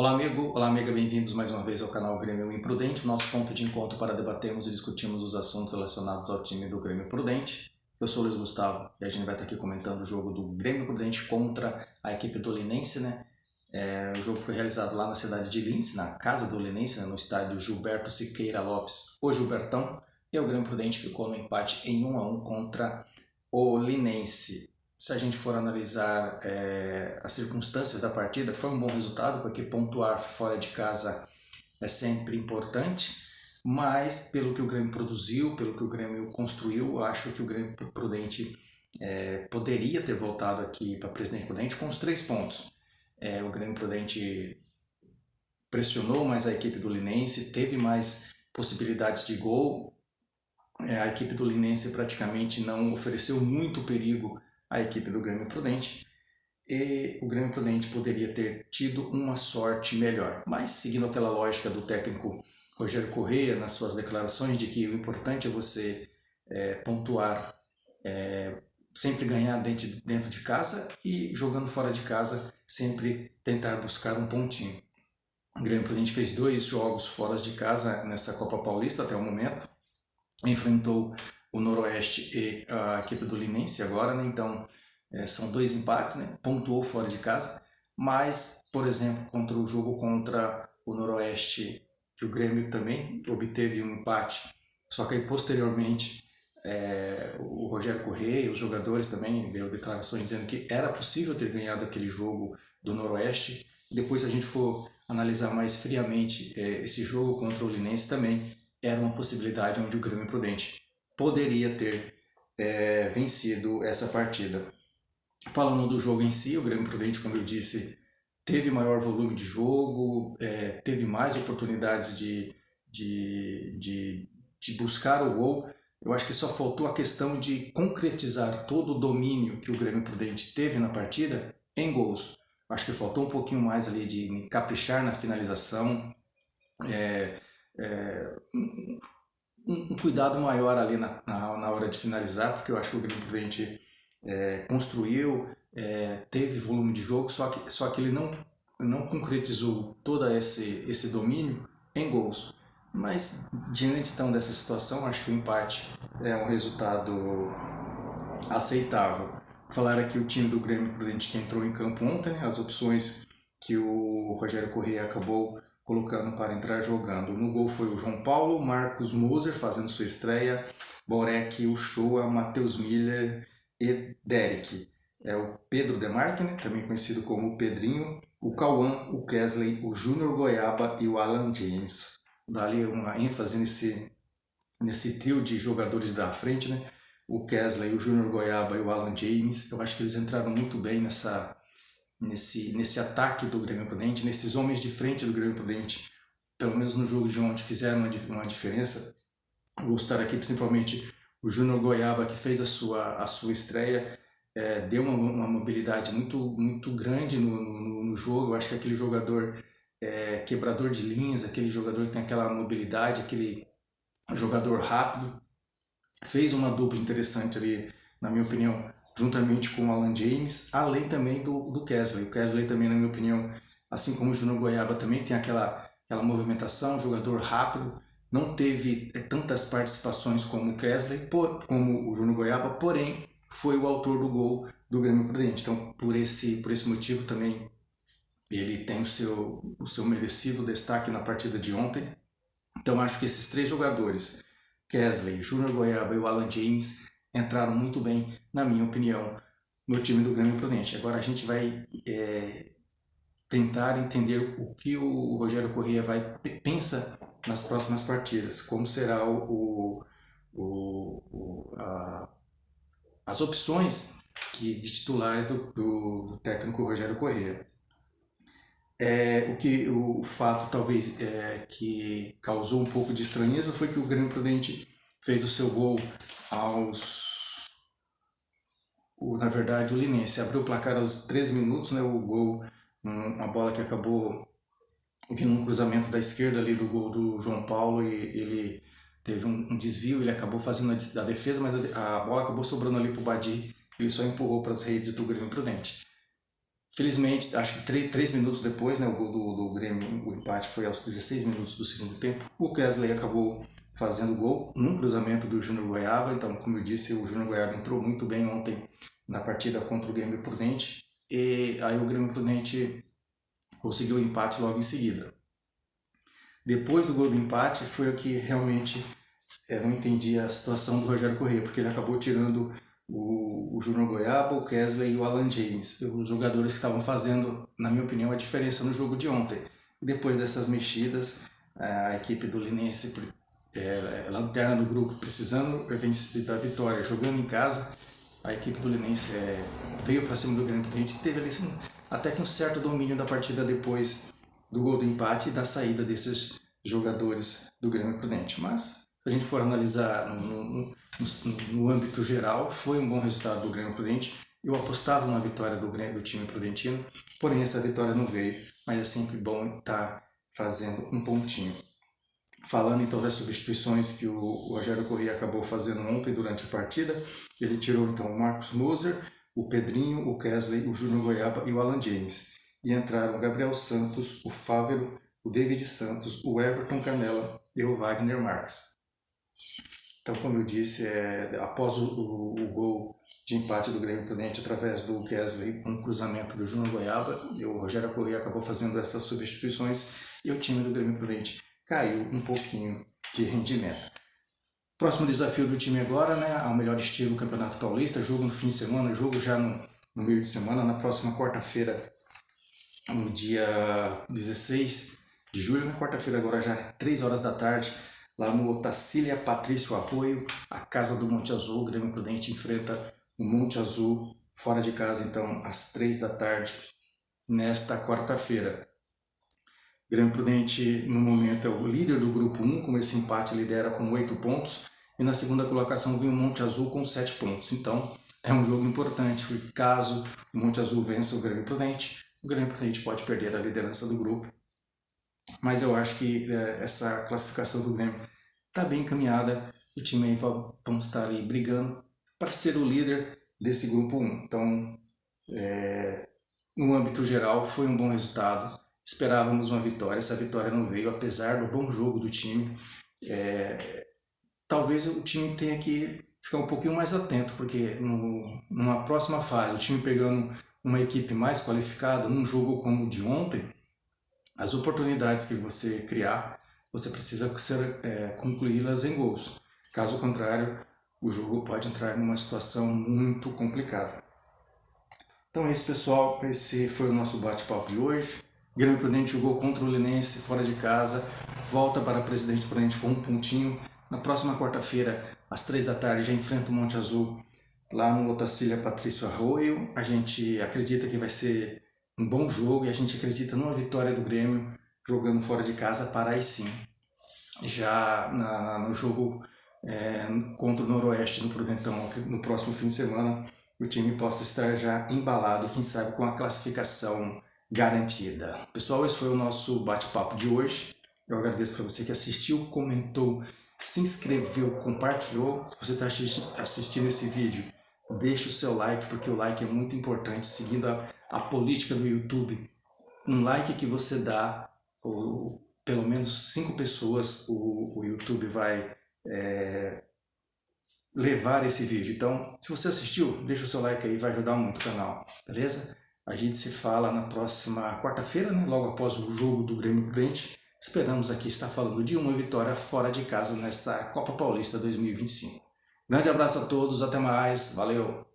Olá amigo, olá amiga, bem-vindos mais uma vez ao canal Grêmio Imprudente, nosso ponto de encontro para debatermos e discutirmos os assuntos relacionados ao time do Grêmio Prudente. Eu sou o Luiz Gustavo e a gente vai estar aqui comentando o jogo do Grêmio Prudente contra a equipe do Linense, né? O jogo foi realizado lá na cidade de Linz, na casa do Linense, né? No estádio Gilberto Siqueira Lopes, o Gilbertão, e o Grêmio Prudente ficou no empate em 1-1 contra o Linense. Se a gente for analisar as circunstâncias da partida, foi um bom resultado, porque pontuar fora de casa é sempre importante, mas pelo que o Grêmio produziu, pelo que o Grêmio construiu, eu acho que o Grêmio Prudente poderia ter voltado aqui para Presidente Prudente com os 3 pontos. O Grêmio Prudente pressionou mais a equipe do Linense, teve mais possibilidades de gol. A equipe do Linense praticamente não ofereceu muito perigo à equipe do Grêmio Prudente, e o Grêmio Prudente poderia ter tido uma sorte melhor. Mas seguindo aquela lógica do técnico Rogério Corrêa nas suas declarações de que o importante é você pontuar, sempre ganhar dentro de casa, e jogando fora de casa sempre tentar buscar um pontinho. O Grêmio Prudente fez 2 jogos fora de casa nessa Copa Paulista até o momento, enfrentou o Noroeste e a equipe do Linense agora, né? Então são 2 empates, né? Pontuou fora de casa, mas, por exemplo, contra o jogo contra o Noroeste, que o Grêmio também obteve um empate, só que aí posteriormente o Rogério Corrêa e os jogadores também deu declarações dizendo que era possível ter ganhado aquele jogo do Noroeste. Depois, se a gente for analisar mais friamente esse jogo contra o Linense, também era uma possibilidade onde o Grêmio Prudente poderia ter vencido essa partida. Falando do jogo em si, o Grêmio Prudente, como eu disse, teve maior volume de jogo, teve mais oportunidades de buscar o gol. Eu acho que só faltou a questão de concretizar todo o domínio que o Grêmio Prudente teve na partida em gols. Acho que faltou um pouquinho mais ali de caprichar na finalização, um cuidado maior ali na hora de finalizar, porque eu acho que o Grêmio Prudente construiu, teve volume de jogo, só que ele não concretizou todo esse domínio em gols. Mas diante então dessa situação, acho que o empate é um resultado aceitável. Falar aqui o time do Grêmio Prudente que entrou em campo ontem, né, as opções que o Rogério Corrêa acabou colocando para entrar jogando. No gol foi o João Paulo, Marcos Moser fazendo sua estreia, Borek, Uchoa, Matheus Miller e Derek. O Pedro Demarque, né, também conhecido como Pedrinho, o Cauã, o Kesley, o Júnior Goiaba e o Alan James. Dali uma ênfase nesse trio de jogadores da frente, né? O Kesley, o Júnior Goiaba e o Alan James. Eu acho que eles entraram muito bem nesse ataque do Grêmio Prudente, nesses homens de frente do Grêmio Prudente. Pelo menos no jogo de ontem fizeram uma diferença. Vou estar aqui principalmente o Júnior Goiaba, que fez a sua estreia, deu uma mobilidade muito grande no jogo. Eu acho que aquele jogador quebrador de linhas, aquele jogador que tem aquela mobilidade, aquele jogador rápido, fez uma dupla interessante ali, na minha opinião, juntamente com o Alan James, além também do Kesley. O Kesley também, na minha opinião, assim como o Júnior Goiaba, também tem aquela movimentação, jogador rápido. Não teve tantas participações como o Kesley, como o Júnior Goiaba, porém foi o autor do gol do Grêmio Prudente. Então, por esse motivo também, ele tem o seu merecido destaque na partida de ontem. Então, acho que esses 3 jogadores, Kesley, Júnior Goiaba e o Alan James, entraram muito bem, na minha opinião, no time do Grêmio Prudente. Agora a gente vai tentar entender o que o Rogério Corrêa pensa nas próximas partidas, como será as opções de titulares do técnico Rogério Corrêa. O fato talvez que causou um pouco de estranheza foi que o Grêmio Prudente fez o seu gol na verdade o Linense abriu o placar aos 13 minutos, né, o gol, uma bola que acabou vindo um cruzamento da esquerda ali do gol do João Paulo, e ele teve um desvio, ele acabou fazendo a defesa, mas a bola acabou sobrando ali para o Badi, ele só empurrou para as redes do Grêmio Prudente. Felizmente, acho que 3 minutos depois, né, o gol do Grêmio, o empate foi aos 16 minutos do segundo tempo. O Kesley acabou fazendo o gol num cruzamento do Júnior Goiaba. Então, como eu disse, o Júnior Goiaba entrou muito bem ontem na partida contra o Grêmio Prudente. E aí o Grêmio Prudente conseguiu o empate logo em seguida. Depois do gol do empate foi o que realmente eu não entendi a situação do Rogério Corrêa, porque ele acabou tirando o Júnior Goiaba, o Kesley e o Alan James, os jogadores que estavam fazendo, na minha opinião, a diferença no jogo de ontem. Depois dessas mexidas, a equipe do Linense, lanterna do grupo, precisando da vitória, jogando em casa, a equipe do Linense veio para cima do Grêmio Prudente, teve ali assim, até que um certo domínio da partida depois do gol do empate e da saída desses jogadores do Grêmio Prudente. Mas, se a gente for analisar no âmbito geral, foi um bom resultado do Grêmio Prudente. Eu apostava na vitória do time prudentino, porém essa vitória não veio, mas é sempre bom estar fazendo um pontinho. Falando então das substituições que o Rogério Corrêa acabou fazendo ontem durante a partida, ele tirou então o Marcos Moser, o Pedrinho, o Kesley, o Júnior Goiaba e o Alan James. E entraram o Gabriel Santos, o Fávero, o David Santos, o Everton Canela e o Wagner Marques. Então, como eu disse, após o gol de empate do Grêmio Prudente através do Kesley, um cruzamento do Júnior Goiaba, e o Rogério Corrêa acabou fazendo essas substituições e o time do Grêmio Prudente caiu um pouquinho de rendimento. Próximo desafio do time agora, né, ao melhor estilo do Campeonato Paulista, jogo no fim de semana, jogo já no meio de semana, na próxima quarta-feira, no dia 16 de julho, na quarta-feira agora já 3 horas da tarde, lá no Otacília Patrício Arroio, a casa do Monte Azul. O Grêmio Prudente enfrenta o Monte Azul fora de casa, então às 3 da tarde, nesta quarta-feira. O Grêmio Prudente no momento é o líder do grupo 1, com esse empate lidera com 8 pontos, e na segunda colocação vem o Monte Azul com 7 pontos. Então é um jogo importante, porque caso o Monte Azul vença o Grêmio Prudente pode perder a liderança do grupo. Mas eu acho que essa classificação do Grêmio está bem encaminhada. O time aí vamos estar ali brigando para ser o líder desse grupo 1. Então, no âmbito geral, foi um bom resultado. Esperávamos uma vitória, essa vitória não veio, apesar do bom jogo do time. Talvez o time tenha que ficar um pouquinho mais atento, porque numa próxima fase, o time pegando uma equipe mais qualificada, num jogo como o de ontem, as oportunidades que você criar, você precisa concluí-las em gols. Caso contrário, o jogo pode entrar numa situação muito complicada. Então é isso, pessoal. Esse foi o nosso bate-papo de hoje. Grêmio Prudente jogou contra o Linense fora de casa, volta para Presidente Prudente com um pontinho. Na próxima quarta-feira, às 3 da tarde, já enfrenta o Monte Azul lá no Otacília Patrício Arroio. A gente acredita que vai ser um bom jogo e a gente acredita numa vitória do Grêmio jogando fora de casa para aí sim, já no jogo contra o Noroeste no Prudentão no próximo fim de semana, o time possa estar já embalado e quem sabe com a classificação garantida. Pessoal, esse foi o nosso bate-papo de hoje. Eu agradeço para você que assistiu, comentou, se inscreveu, compartilhou. Se você está assistindo esse vídeo, deixe o seu like, porque o like é muito importante. Seguindo a política do YouTube, um like que você dá, ou pelo menos 5 pessoas, o YouTube vai levar esse vídeo. Então, se você assistiu, deixa o seu like aí, vai ajudar muito o canal, beleza? A gente se fala na próxima quarta-feira, né? Logo após o jogo do Grêmio Prudente. Esperamos aqui estar falando de uma vitória fora de casa nessa Copa Paulista 2025. Grande abraço a todos, até mais, valeu!